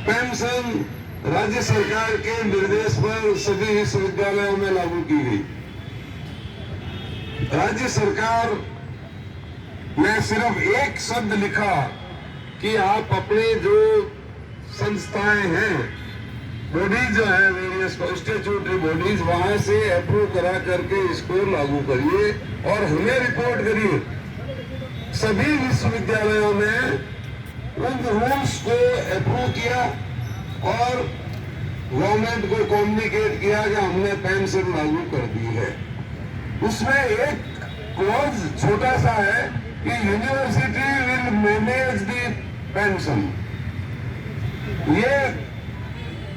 Pension राज्य सरकार के निर्देश पर सभी विश्वविद्यालयों में लागू की गई। राज्य सरकार ने सिर्फ एक शब्द लिखा कि आप अपने जो संस्थाएं हैं, बॉडीज जो है, वेरियस स्टैट्यूटरी बॉडीज, वहां से अप्रूव करा करके इसको लागू करिए और हमें रिपोर्ट करिए। सभी विश्वविद्यालयों ने उन रूल्स को अप्रूव किया और गवर्नमेंट को कम्युनिकेट किया कि हमने पेंशन लागू कर दी है। उसमें एक क्लॉज छोटा सा है कि university will manage the pension. ये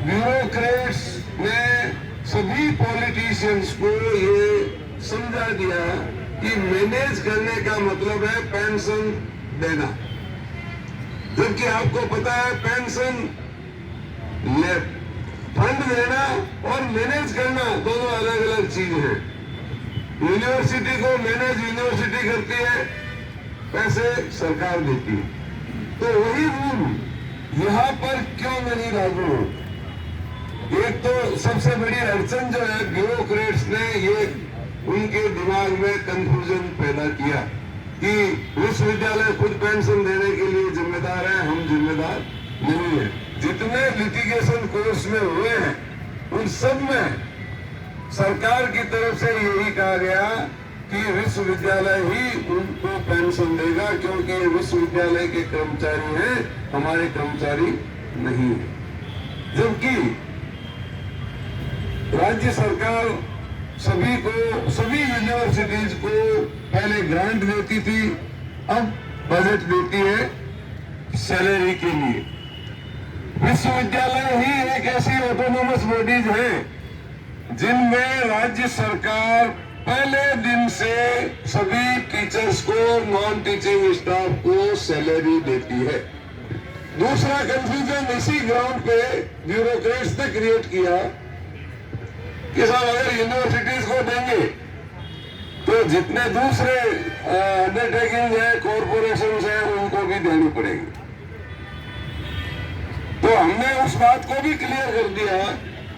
ब्यूरोक्रेट्स ने सभी पॉलिटिशियंस को ये समझा दिया कि मैनेज करने का मतलब है पेंशन देना, जबकि आपको पता है पेंशन फंड देना और मैनेज करना दोनों अलग अलग चीज है। यूनिवर्सिटी को मैनेज यूनिवर्सिटी करती है, पैसे सरकार देती है। तो वही रूल यहाँ पर क्यों नहीं लागू? एक तो सबसे बड़ी अड़चन जो है, ब्यूरोक्रेट्स ने ये उनके दिमाग में कंफ्यूजन पैदा किया कि विश्वविद्यालय खुद पेंशन देने के लिए जिम्मेदार है, हम जिम्मेदार नहीं है। जितने लिटिगेशन कोर्स में हुए हैं उन सब में सरकार की तरफ से यही कहा गया कि विश्वविद्यालय ही उनको पेंशन देगा, क्योंकि विश्वविद्यालय के कर्मचारी हैं, हमारे कर्मचारी नहीं है। जबकि राज्य सरकार सभी यूनिवर्सिटीज को पहले ग्रांट देती थी, अब बजट देती है सैलरी के लिए। विश्वविद्यालय ही एक ऐसी ऑटोनोमस बॉडीज है जिनमें राज्य सरकार पहले दिन से सभी टीचर्स को, नॉन टीचिंग स्टाफ को सैलरी देती है। दूसरा कंफ्यूजन इसी ग्राउंड पे ब्यूरोक्रेट्स ने क्रिएट किया कि साहब अगर यूनिवर्सिटीज को देंगे तो जितने दूसरे अंडरटेकिंग है, कॉरपोरेशन है, उनको भी देनी पड़ेगी। तो हमने उस बात को भी क्लियर कर दिया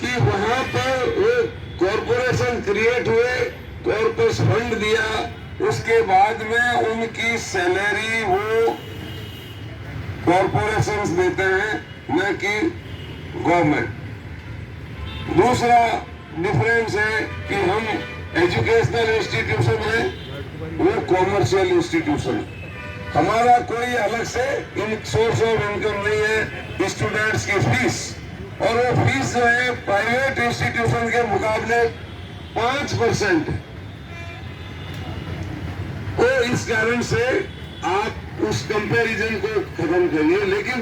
कि वहां पर वो कॉरपोरेशन क्रिएट हुए, कॉर्पस फंड दिया, उसके बाद में उनकी सैलरी वो कॉरपोरेशंस देते हैं, न कि गवर्नमेंट। दूसरा डिफरेंस है कि हम एजुकेशनल इंस्टीट्यूशन है, वो कॉमर्शियल इंस्टीट्यूशन है। हमारा कोई अलग से सोर्स ऑफ इनकम नहीं है। स्टूडेंट्स की फीस, और वो फीस जो है प्राइवेट इंस्टीट्यूशन के मुकाबले 5% है। तो इस कारण से आप उस कंपैरिजन को खत्म करिए। लेकिन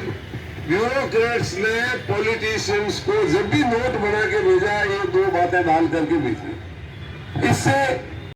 ब्यूरोक्रेट्स ने पॉलिटिशियंस को जब भी नोट बना के भेजा, ये दो बातें डाल करके भेजी। इससे